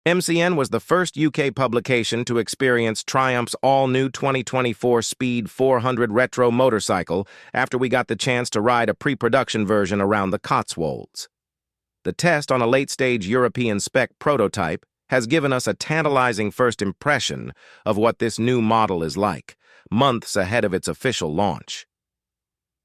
MCN was the first UK publication to experience Triumph's all-new 2024 Speed 400 retro motorcycle after we got the chance to ride a pre-production version around the Cotswolds. The test on a late-stage European spec prototype has given us a tantalizing first impression of what this new model is like, months ahead of its official launch.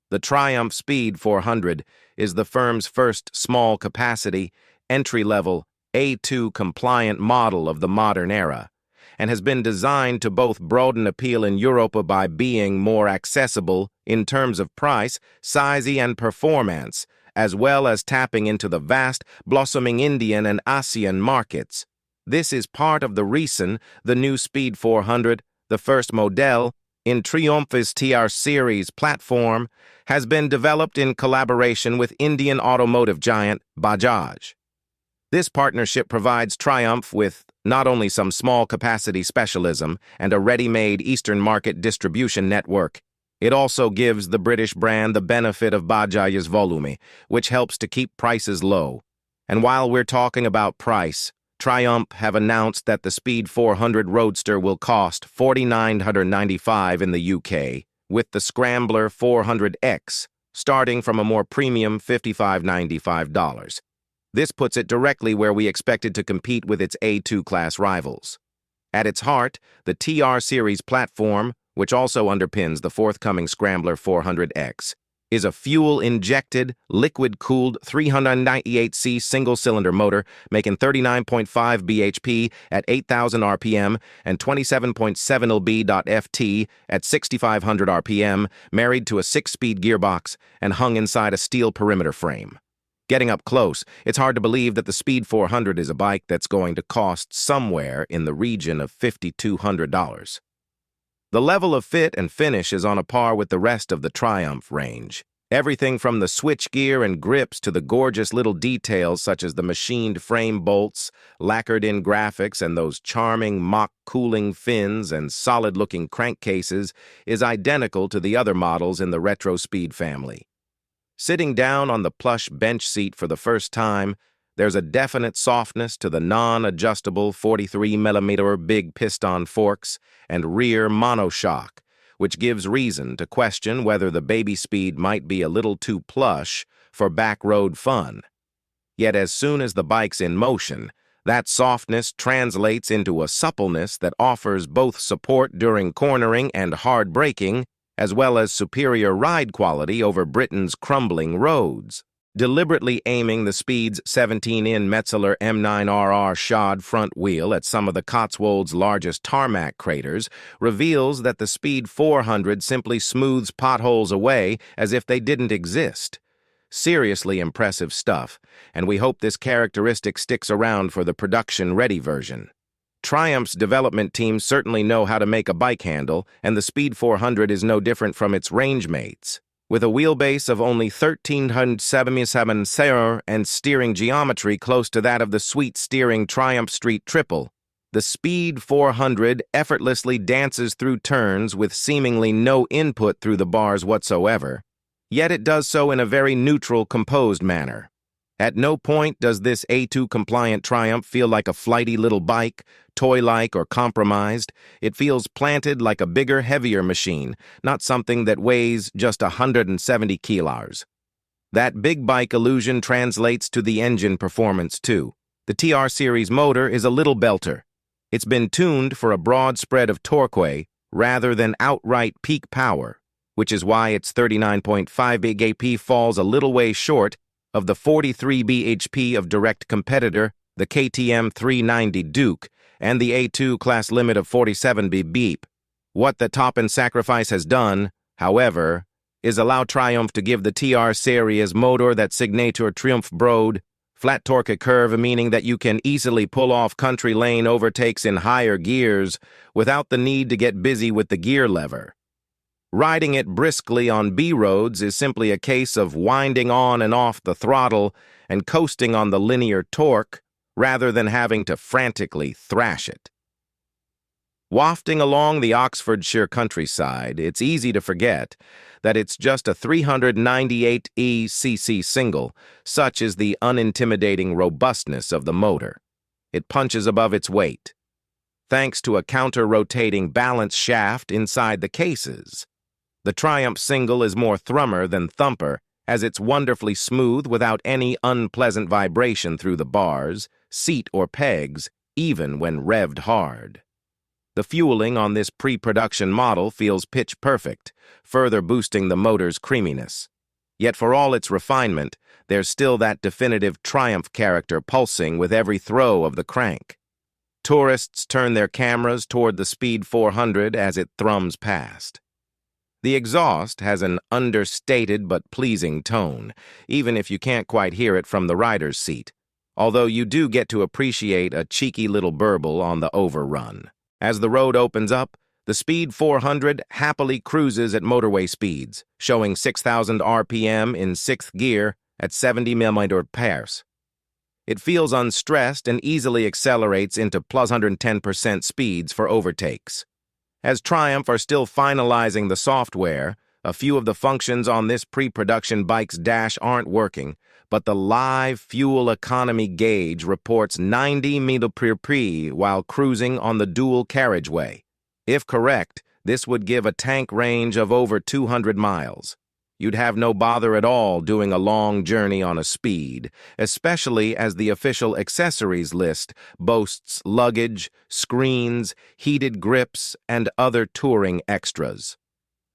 The Triumph Speed 400 is the firm's first small-capacity, entry-level, A2-compliant model of the modern era, and has been designed to both broaden appeal in Europe by being more accessible in terms of price, size, and performance, as well as tapping into the vast, blossoming Indian and ASEAN markets. This is part of the reason the new Speed 400, the first model in Triumph's TR Series platform, has been developed in collaboration with Indian automotive giant Bajaj. This partnership provides Triumph with not only some small-capacity specialism and a ready-made Eastern market distribution network, it also gives the British brand the benefit of Bajaj's volume, which helps to keep prices low. And while we're talking about price, Triumph have announced that the Speed 400 Roadster will cost $4,995 in the UK, with the Scrambler 400X starting from a more premium $5,595. This puts it directly where we expected to compete with its A2-class rivals. At its heart, the TR Series platform, which also underpins the forthcoming Scrambler 400X, is a fuel-injected, liquid-cooled 398C single-cylinder motor making 39.5 bhp at 8,000 RPM and 27.7 lb.ft at 6,500 RPM, married to a 6-speed gearbox and hung inside a steel perimeter frame. Getting up close, it's hard to believe that the Speed 400 is a bike that's going to cost somewhere in the region of $5,200. The level of fit and finish is on a par with the rest of the Triumph range. Everything from the switchgear and grips to the gorgeous little details such as the machined frame bolts, lacquered-in graphics, and those charming mock cooling fins and solid-looking crankcases is identical to the other models in the Retro Speed family. Sitting down on the plush bench seat for the first time, there's a definite softness to the non-adjustable 43mm big piston forks and rear monoshock, which gives reason to question whether the baby Speed might be a little too plush for back-road fun. Yet as soon as the bike's in motion, that softness translates into a suppleness that offers both support during cornering and hard braking, as well as superior ride quality over Britain's crumbling roads. Deliberately aiming the Speed's 17-in Metzeler M9RR shod front wheel at some of the Cotswolds' largest tarmac craters reveals that the Speed 400 simply smooths potholes away as if they didn't exist. Seriously impressive stuff, and we hope this characteristic sticks around for the production-ready version. Triumph's development team certainly know how to make a bike handle, and the Speed 400 is no different from its range mates. With a wheelbase of only 1,377 cm and steering geometry close to that of the sweet steering Triumph Street Triple, the Speed 400 effortlessly dances through turns with seemingly no input through the bars whatsoever. Yet it does so in a very neutral, composed manner. At no point does this A2-compliant Triumph feel like a flighty little bike, toy-like or compromised. It feels planted like a bigger, heavier machine, not something that weighs just 170 kilos. That big bike illusion translates to the engine performance, too. The TR Series motor is a little belter. It's been tuned for a broad spread of torque rather than outright peak power, which is why its 39.5 bhp falls a little way short of the 43 bhp of direct competitor, the KTM 390 Duke, and the A2 class limit of 47 bhp. What the top-end sacrifice has done, however, is allow Triumph to give the TR Series motor that signature Triumph Broad, flat torque curve, meaning that you can easily pull off country lane overtakes in higher gears without the need to get busy with the gear lever. Riding it briskly on B-roads is simply a case of winding on and off the throttle and coasting on the linear torque rather than having to frantically thrash it. Wafting along the Oxfordshire countryside, it's easy to forget that it's just a 398 cc single, such is the unintimidating robustness of the motor. It punches above its weight, thanks to a counter-rotating balance shaft inside the cases. The Triumph single is more thrummer than thumper, as it's wonderfully smooth without any unpleasant vibration through the bars, seat, or pegs, even when revved hard. The fueling on this pre-production model feels pitch-perfect, further boosting the motor's creaminess. Yet for all its refinement, there's still that definitive Triumph character pulsing with every throw of the crank. Tourists turn their cameras toward the Speed 400 as it thrums past. The exhaust has an understated but pleasing tone, even if you can't quite hear it from the rider's seat, although you do get to appreciate a cheeky little burble on the overrun. As the road opens up, the Speed 400 happily cruises at motorway speeds, showing 6,000 RPM in 6th gear at 70 mm/s. It feels unstressed and easily accelerates into plus 110% speeds for overtakes. As Triumph are still finalizing the software, a few of the functions on this pre-production bike's dash aren't working, but the live fuel economy gauge reports 90 mpg while cruising on the dual carriageway. If correct, this would give a tank range of over 200 miles. You'd have no bother at all doing a long journey on a Speed, especially as the official accessories list boasts luggage, screens, heated grips, and other touring extras.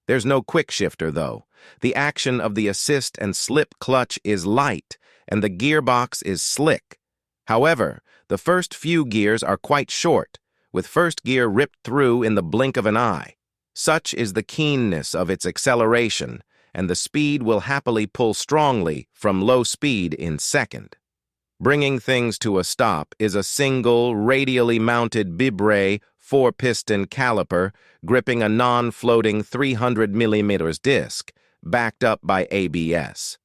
There's no quick shifter, though. The action of the assist and slip clutch is light, and the gearbox is slick. However, the first few gears are quite short, with first gear ripped through in the blink of an eye. Such is the keenness of its acceleration, and the Speed will happily pull strongly from low speed in second. Bringing things to a stop is a single, radially mounted Bibre 4-piston caliper gripping a non-floating 300 mm disc, backed up by ABS.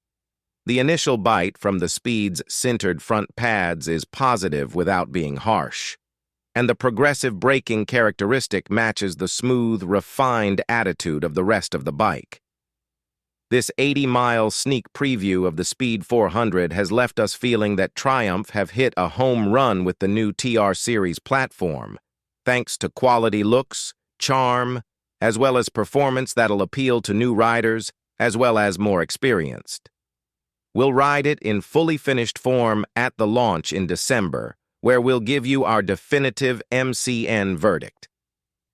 The initial bite from the Speed's sintered front pads is positive without being harsh, and the progressive braking characteristic matches the smooth, refined attitude of the rest of the bike. This 80-mile sneak preview of the Speed 400 has left us feeling that Triumph have hit a home run with the new TR Series platform, thanks to quality looks, charm, as well as performance that'll appeal to new riders as well as more experienced. We'll ride it in fully finished form at the launch in December, where we'll give you our definitive MCN verdict.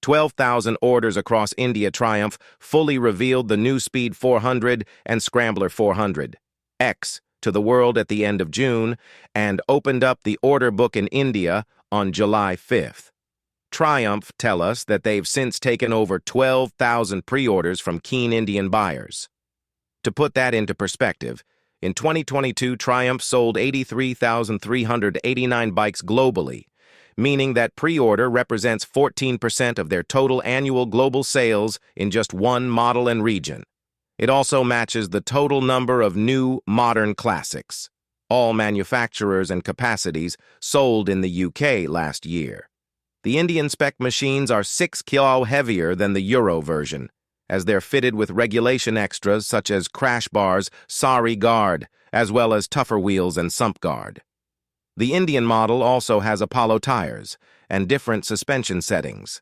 12,000 orders across India. Triumph fully revealed the new Speed 400 and Scrambler 400X to the world at the end of June and opened up the order book in India on July 5th. Triumph tell us that they've since taken over 12,000 pre-orders from keen Indian buyers. To put that into perspective, in 2022, Triumph sold 83,389 bikes globally, meaning that pre-order represents 14% of their total annual global sales in just one model and region. It also matches the total number of new, modern classics, all manufacturers and capacities, sold in the UK last year. The Indian spec machines are 6 kg heavier than the Euro version, as they're fitted with regulation extras such as crash bars, sari guard, as well as tougher wheels and sump guard. The Indian model also has Apollo tires and different suspension settings.